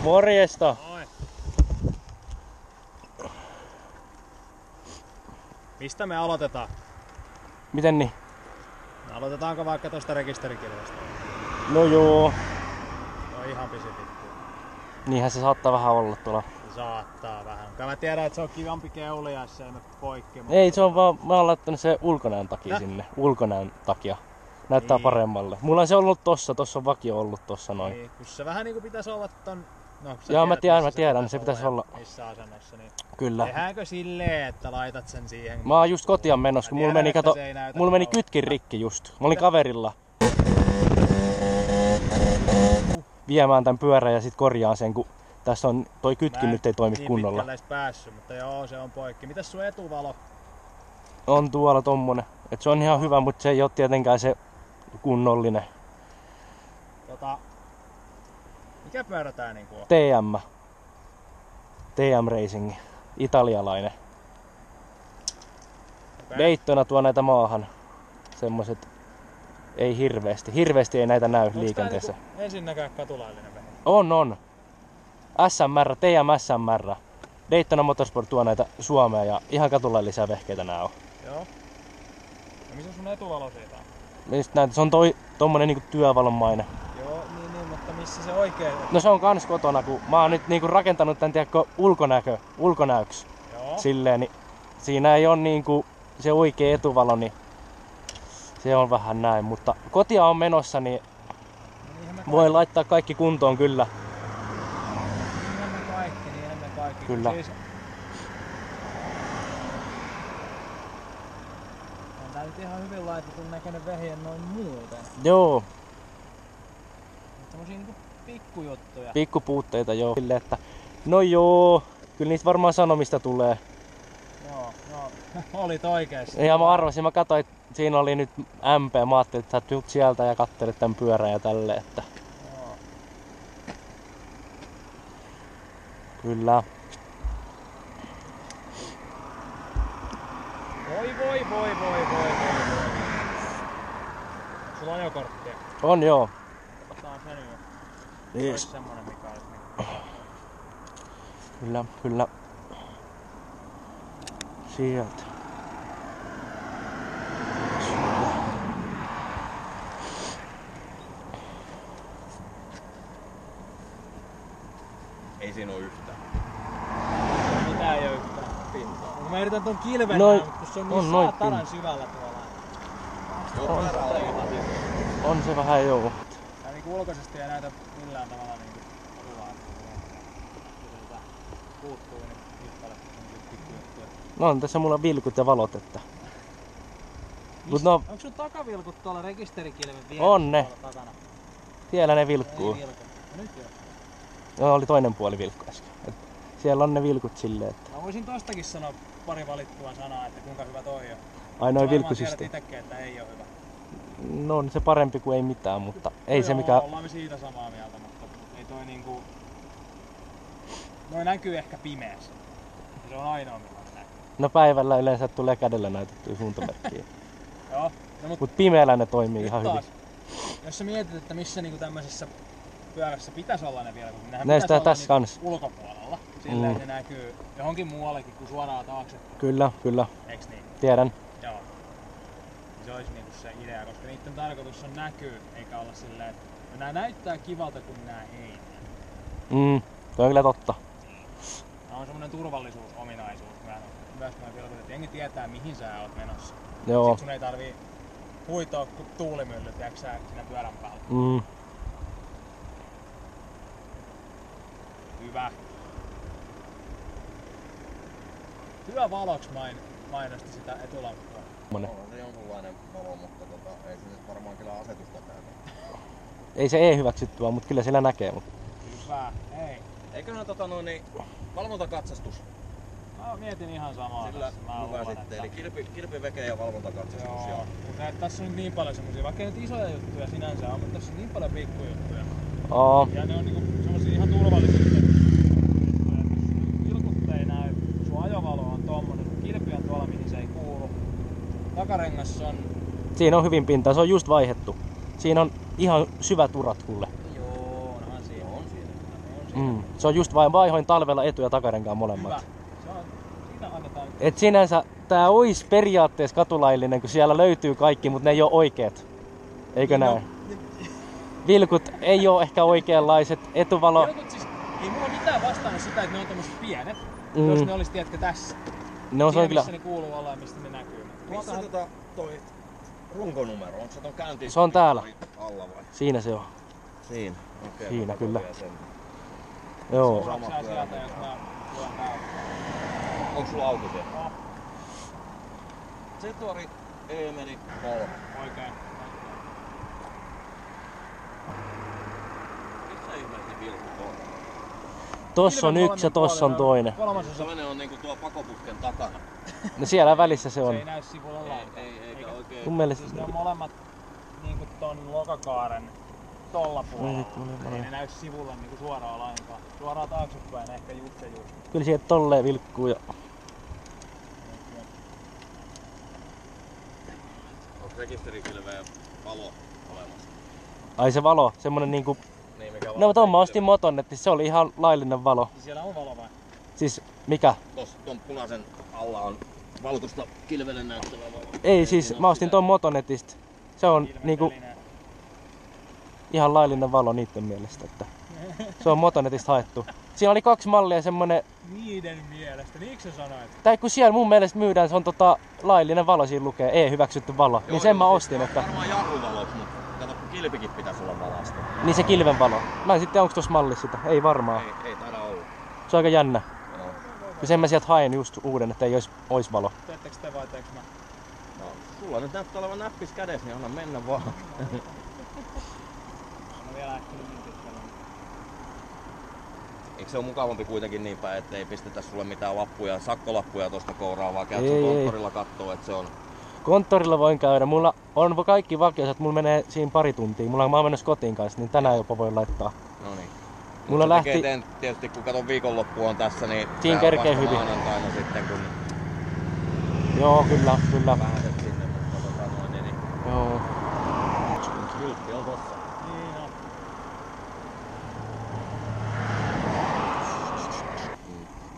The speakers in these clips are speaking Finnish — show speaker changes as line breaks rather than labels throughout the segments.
Morjesta!
Moi. Mistä me aloitetaan?
Miten niin?
Aloitetaanko vaikka tosta rekisterikirjasta?
No joo.
No ihan pisipittu.
Niinhän se saattaa vähän olla tuolla.
Saattaa vähän. Kai mä tiedän, että se on kivampi keulia, jos se ei mene poikki.
Ei, se on vaan, mä oon laittanut se ulkonäön takia sinne. Ulkonäön takia. Näyttää
niin
paremmalle. Mulla on se ollut tossa on vakio ollut tossa noin.
Niin, kun se vähän niinku pitäisi olla ton... No,
joo, mä tiedän, se pitäisi olla.
Missä asennossa, niin...
Kyllä.
Tehdäänkö silleen, että laitat sen siihen?
Mä oon just kotiin menossa, kun mulla meni kytkin rikki just. Mä olin kaverilla viemään tän pyörän ja sit korjaan sen, kun tässä on toi kytkin nyt ei toimi kunnolla.
Mä en niin päässyt, mutta joo, se on poikki. Mitäs sun etuvalo?
On tuolla tommonen. Et se on ihan hyvä, mutta se ei oo tietenkään se kunnollinen.
Mikä pyörä tää niinku on?
TM Racing. Italialainen.
Okay.
Veittona tuo näitä maahan. Semmoset ei hirveesti. Hirveesti ei näitä näy liikenteessä.
Onks tää niinku ensinnäkään katulaillinen vehje?
On. SMR, TM SMR. Daytona Motorsport tuo näitä Suomea ja ihan katulaillisia vehkeitä nää on.
Joo. Ja missä sun etuvalo siitä on?
Se on tommonen niinku työvalonmainen.
Joo, niin, mutta missä se oikein on?
No se on kans kotona, kun mä oon nyt niinku rakentanut tän ulkonäöks.
Joo.
Silleen, niin siinä ei oo niinku se oikea etuvalo, niin se on vähän näin. Mutta kotia on menossa, niin voi laittaa kaikki kuntoon kyllä.
Niinhän me kaikki.
Kyllä.
Siis... On tää nyt ihan hyvin laitetun näköinen vehje noin muuten.
Joo.
Semmosia niinku pikkujuttuja.
Pikkupuutteita joo. Silleen, että no joo, kyllä niistä varmaan sanomista tulee.
Joo, olit oikeesti.
Ja mä arvasin, mä katsoin, että siinä oli nyt MP. Mä ajattelin, että sä tulet sieltä ja kattelet tän pyörän ja tälleen, että...
Joo.
Kyllä.
Voi. Sulla on ajokorttia?
On joo.
Otetaan se nyt.
Yes.
Ois semmonen mikä olisi
Kyllä. Sieltä.
Ei siinä oo yhtään.
Mitään ei oo yhtään pintaa. Mä yritän ton kilven
Noin,
nähdä, mutta se on niin saatanan syvällä tuolla.
On se vähän joo.
Tää niinku ulkoisesti ei näytä millään tavalla niinku kuvaa. Sieltä puuttuu niin paljon pikkujuttuja.
No on tässä mulla vilkut ja valot, että...
Onks sun takavilkut tuolla rekisterikilven vieressä?
On ne.
Takana?
Siellä ne vilkkuu.
Ei vilku. No nyt joo.
No oli toinen puoli vilkku äsken. Et siellä on ne vilkut silleen, että...
Mä voisin tostakin sanoa pari valittua sanaa, että kuinka hyvä toi on.
Ai noi
vilkkusysteemi.
vilkkusysteemi.
Tiedät itekin, että ei oo hyvä.
No on se parempi kuin ei mitään, mutta ei
No
se
joo,
mikä...
ollaan me siitä samaa mieltä, mutta ei toi niinku... Noi näkyy ehkä pimeässä. Se on ainoa milloin näkyy.
No päivällä yleensä tulee kädellä näytettyä suuntamerkkiä.
Joo. No,
Mut pimeällä ne toimii ihan
taas,
hyvin.
jos sä mietit, että missä niinku tämmöisessä pyörässä pitäisi olla ne vilkut, niin nehän
Näistä
pitäisi olla
tässä kans.
ulkopuolella. Silleen se näkyy johonkin muuallekin kuin suoraan taakse.
Kyllä.
Eiks niin?
Tiedän.
Joo. Se olisi niinku se idea, koska niiden tarkoitus on näkyy, eikä olla silleen, että nää näyttää kivalta, kun nää ei näy.
Toi on kyllä totta.
Nää on semmonen turvallisuusominaisuus myös noin vilkut, että jengi tietää mihin sä oot menossa.
Joo.
Sit sun ei tarvii huitoa kuin tuulimylly, tiedätkö sä, siinä pyörän päällä. Hyvä. Hyvä valoks mainosti sitä etulampua.
On se jonkunlainen valo, mutta ei se nyt varmaan kyllä asetusta täytä.
Ei se ei hyväksyttyä, mutta kyllä siellä näkee. Mutta...
Hyvä. Ei.
Eiköhän valvontakatsastus.
Mä mietin ihan samaa.
Sillä hyvä sitten, eli kilpiveke ja valvontakatsastus.
Joo. Tässä on niin paljon semmosia, vaikka ei nyt isoja juttuja sinänsä on, mutta tässä on niin paljon pikkujuttuja. Ja ne on niinku semmosia ihan turvallisia. Vilkut ei näy, sun ajovalo on tommonen, kilpi on tuolla mihin se ei kuulu. Takarengas on...
Siinä on hyvin pintaa, se on just vaihdettu. Siinä on ihan syvät urat kuule.
Joo, onhan siinä. On
Se on just vain vaihoin talvella etu- ja takarenkaan molemmat.
Hyvä. Se on, siinä annetaan.
Et sinänsä tää ois periaatteessa katulaillinen, kun siellä löytyy kaikki, mutta ne ei oo oikeet. Eikö näin? Vilkut ei oo ehkä oikeanlaiset. Etuvalo...
Vilkut siis, ei mulla mitään vastaan sitä, että ne on tommoset pienet. Jos ne olis, tiedätkö, tässä.
Ne on
Siinä,
kyllä...
missä ne kuuluu olla ja mistä ne näkyy.
Missä toi runkonumero? Onko se ton käynti?
Se on täällä.
Alla vai?
Siinä se on.
Siinä. Okei,
Siinä
mä
kyllä.
katson vielä sen.
Joo.
Suoraksi sieltä, jos mä luen täällä.
Onko sulla auki se?
Oh,
Zetori Eemeli 3.
oikein.
Missä ihmeessä vilkut on?
Tossa on
Ilman
yksi ja
molemmin
tossa on
puolin
toinen.
Kolmasosa.
Toinen on niinku tuo pakoputken takana.
No siellä välissä se
Se
on.
ei näy sivulla lainkaan.
Eikä oikein.
Mun mielestä...
Siis ne on molemmat niinku ton lokakaaren tolla puolella.
Ei,
Ei ne näy sivulle niinku suoraan lainkaan. Suoraan taaksepäin ehkä just ja just.
Kyllä siihen tolleen vilkkuu ja...
Onko rekisterikilveen valo olemassa?
Ai se valo, semmonen niinku...
Niin, mikä
No tuon mä ostin Motonetti, se oli ihan laillinen valo.
Siellä on valo vai?
Siis mikä?
Tossa ton punaisen alla on valkoista kilvelle näyttävä valo.
Ei siis, mä ostin ton Motonetista. Se on niinku ihan laillinen valo niitten mielestä, että se on Motonetista haettu. Siinä oli 2 mallia semmonen,
Niiden mielestä, niinkö sä sanoit?
tai kun siellä mun mielestä myydään, se on laillinen valo, siinä lukee E-hyväksytty valo. Niin sen mä ostin, että
Varmaan jarruvalot, mutta kato kun kilpikin pitäisi olla valasta.
niin se kilven valo. Mä en sitten tiedä onko tossa mallissa sitä, ei varmaan.
Ei taida olla.
Se on aika jännä.
Joo.
Kun sen mä sieltä haen just uuden, että ei ois valo.
Teettekö te vai teekö mä?
No, sulla nyt näyttää olevan näppis kädessä, niin anna mennä vaan.
Mä vielä ehtinyt niin pitkälle.
Eikö se ole mukavampi kuitenkin niin päin, ettei pistetä sulle mitään lappuja, sakkolappuja tosta kouraa, vaan käyt sun
Ei.
konttorilla kattoo, että se on...
Konttorilla voin käydä. Mulla on kaikki vakiossa, että mulla menee siinä pari tuntia. Mä oon menossa kotiin kanssa, niin tänään jopa voi laittaa.
No niin.
Mulla lähti...
Tietysti kun katon viikonloppu on tässä, niin...
Siinä
tää
kerkee
vasta
hyvin.
maanantaina sitten, kun
Joo, kyllä.
pääset sinne, mutta niin...
Joo.
Vilppi on tossa.
Niin on.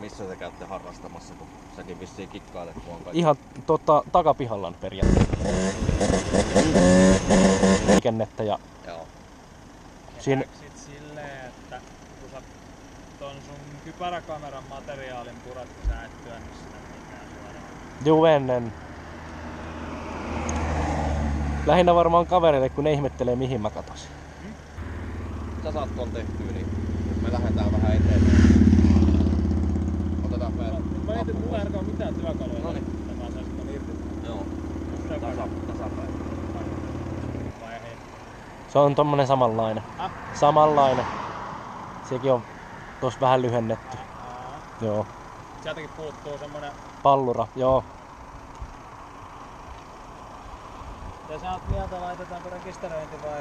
Missä te käytte harrastamassa, kun säkin vissiin kikkailet, kun on kaikki...
Ihan takapihalla periaatteessa. Liikennettä ja
Joo.
Siinä-
Sit silleen, että kun sä ton sun kypäräkameran materiaalin purat, kun sä et työnnä sinne mikään suoraan.
juu ennen. Lähinnä varmaan kavereille, kun ne ihmettelee mihin mä katosin.
Sä saat ton tehtyä, niin me lähdetään vähän eteenpäin. Otetaan vielä...
Mä en tiedä, mulla ei ainakaan mitään työkaluja.
Noniin.
Mä saisin ton irti.
Joo. Tasapäin.
Vai ei?
Se on tommonen samanlainen. Samanlainen. Sekin on tossa vähän lyhennetty. Joo.
Sieltäkin puuttuu semmonen...
Pallura, joo.
Ja sä oot mieltä, laitetaanko rekisteröinti vai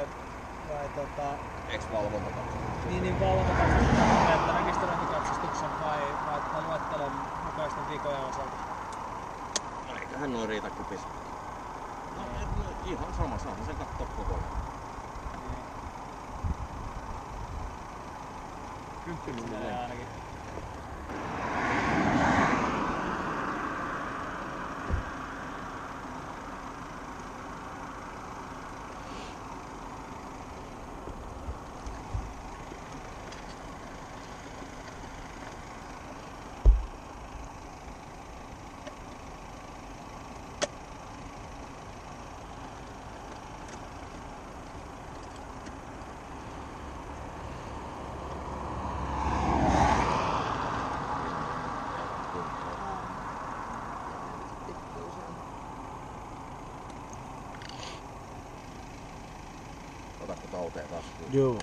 Eiks valvontakatso?
niin valvontakatsastuksen, että rekisteröintikatsastuksen vai tämän luettelon mukaisten vikojen osalta?
No eiköhän noin riitä kupis. No, ihan sama, saahan sen kattoo koko ajan.
Kyllä ainakin.
Otatko talteen taskuun?
Joo.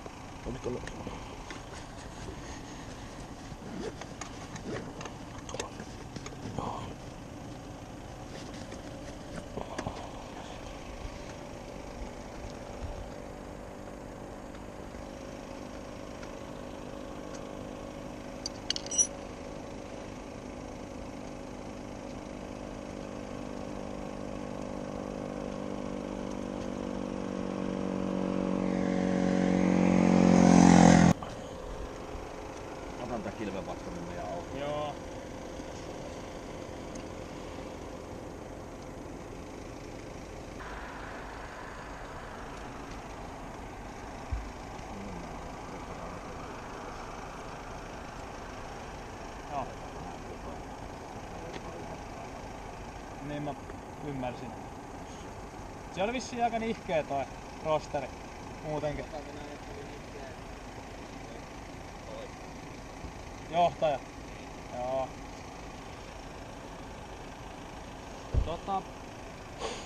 kilven vaikka nyt meidän auto.
Joo. Joo. Niin mä ymmärsin. Se oli vissiin aika nihkeä toi rosteri muutenkin. Johtaja. Joo.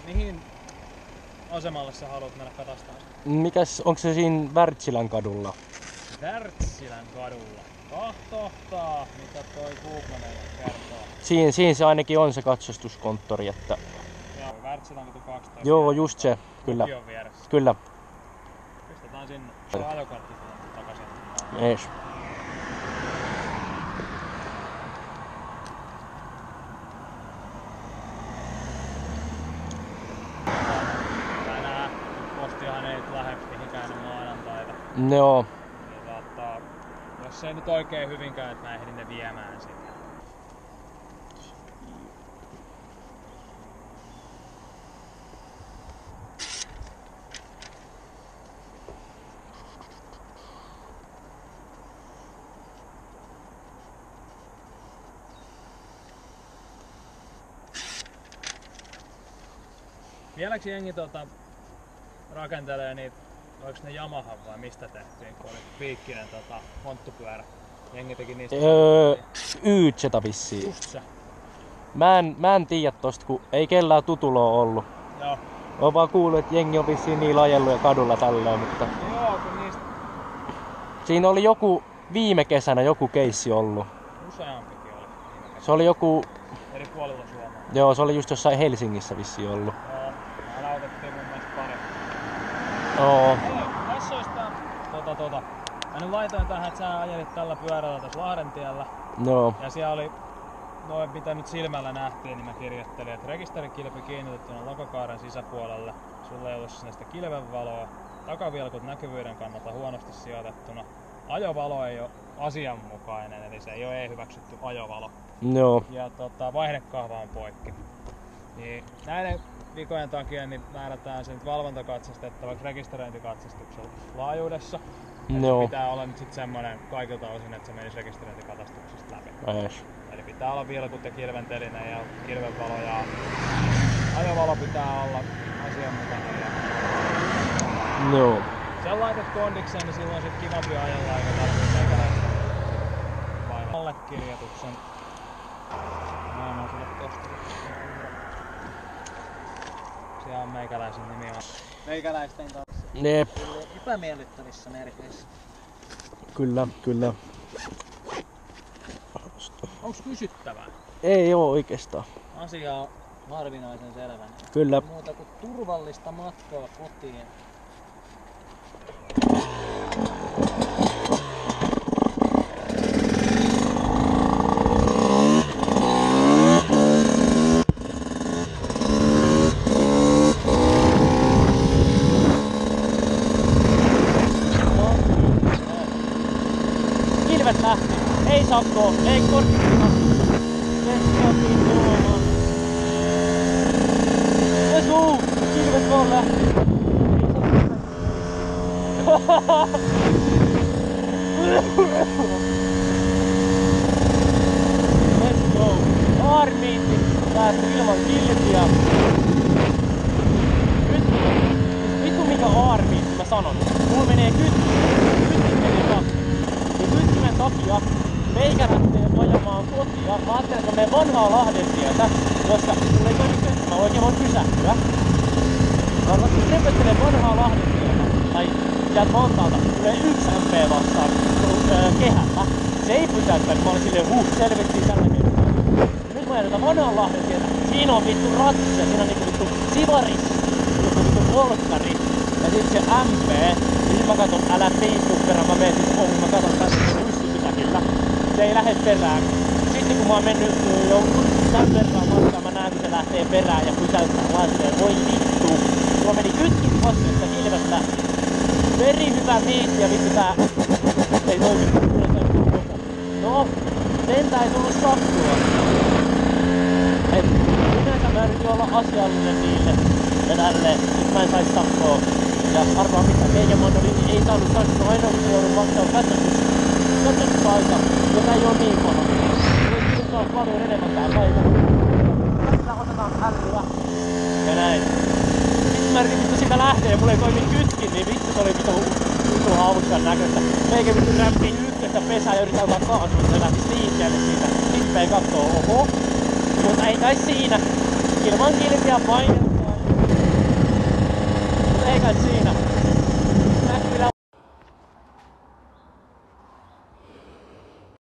Mihin asemalle sä haluat mennä katastaan?
Mikäs, onko se siinä Wärtsilän kadulla?
Wärtsilän kadulla. Kahtohtaa, mitä toi Google kertoo.
Siinä se ainakin on se katsastuskonttori, että...
Joo, Wärtsilän katu 12.
Joo, just se, kyllä.
Lukion vieressä.
Kyllä.
Pistetään sinne. Se on ajokortti takaisin.
Ees.
Tänään postihan ei lähde mihinkään maanantaita.
Joo.
Niin jos ei nyt oikein hyvin käy, että mä ehdin ne viemään sinne. Vieläks jengi rakentelee niitä, oiks ne Yamahan vai mistä tehtiin, kun oli piikkinen monttupyörä. Jengi teki niistä.
Yytsetä vissiin.
Just se.
Mä en tiedä tosta, kun ei kellään tutuloa ollut.
Joo.
Oon vaan kuullut, että jengi on vissiin niin ajellut ja kadulla tällöin, mutta...
Joo, kun niistä
Siinä oli viime kesänä joku keissi ollut.
useampikin oli.
Se oli joku...
Eri puolilla Suomea.
Joo, se oli just jossain Helsingissä vissiin ollut.
Joo, mä nautettiin mun mielestä pari.
Joo.
Tässä olisi tää... Mä nyt laitoin tähän, että sä ajelit tällä pyörällä tässä Lahdentiellä.
Joo.
Ja siellä oli, noin mitä nyt silmällä nähtiin, niin mä kirjoittelin, että rekisterikilpi kiinnitettynä lokokaaren sisäpuolelle. Sulla ei ollut sinne sitä kilvenvaloa. Takavilkut näkyvyyden kannalta huonosti sijoitettuna. Ajovalo ei ole asianmukainen, eli se ei ole hyväksytty ajovalo.
Joo.
Ja vaihdekahva on poikki. Niin näiden vikojen takia niin määrätään se nyt valvontakatsastettavaksi rekisteröintikatsastuksella laajuudessa.
Joo.
Pitää olla nyt sit semmonen kaikilta osin, että se menisi rekisteröintikatsastuksesta läpi.
Ees.
Eli pitää olla vilkut ja kilventeline ja kilvenvalo ja ajovalo pitää olla asianmukainen.
Joo.
Sen laitat kondikseen, niin silloin sit kivampi ajalla eikä tarvitse meikäläistä vaivaa allekirjoituksen. Mä annan sulle tosta. Siellä on meikäläisen nimi on. Meikäläisten kanssa.
Jep.
Epämiellyttävissä merkeissä.
Kyllä, kyllä.
Onks kysyttävää?
Ei oo oikeastaan.
Asia on harvinaisen selvä.
Kyllä.
Muuta kuin turvallista matkaa kotiin.
Kilvet lähti. Ei sakkoa, ei korttia. Let's go! Kilvet vaan lähti. Let's go! Armiitti pääsi ilman kilpiä. Nyt, vittu mikä armiitti mä sanon. Mulla menee kytkin menee takia. Ja kytkimen takia meikä lähtee ajamaan kotia. Mä ajattelin, että mä menen vanhaa Lahdentietä, koska mulla ei mennyt kytki, mä oikein voin pysähtyä. Mä arvasin repettelee vanhaa Lahdentietä, tai sieltä Vantaalta tulee 1 MP vastaan kehällä. Se ei pysäyttänyt, mä olin silleen selvittiin tällä kertaa. Nyt mä ajan vanhaan Lahdentietä, siinä on vittu ratsia, siinä on niinku vittu sivaris, joku vittu volkkari. Ja sit se MP, niin mä katon, älä piistu perään, mä menen sit ohi, mä katon tässä rystypysäkillä. Se ei lähde perään. Sitten kun mä oon mennyt jonkun tän verran matkaan, mä näen kun se lähtee perään ja pysäyttää vaan silleen, voi vittu. Mulla meni kytkin pois, että kilvet lähti. Veri hyvä viitti ja vittu tää ei toimi. No, sentä ei tullut sattua. Et yleensä mä yritin olla asiallinen niille ja tälleen, että mä en sais sakkoa. Ja arvaa mitä, Keikämannoli ei saanut sakkoa aina kun se joudun maksaa katsastusaika, joka ei oo niin paha. Voi kirjoittaa paljon enemmän tää päivä. Tästä otetaan hällyä. Ja näin. Sitten mä yritin vittu siitä lähteä ja mulla ei toimi kytkin, niin vittu se oli vittu haavuksen näköistä. Meikä vittu rämpii ykköstä pesää ja yrittää ottaa kaasua, että se lähtisi liikkeelle siitä. Sitten päin kattoo, oho. Mutta ei kai siinä. Ilman kilpiä painettaa. Mutta ei kai siinä.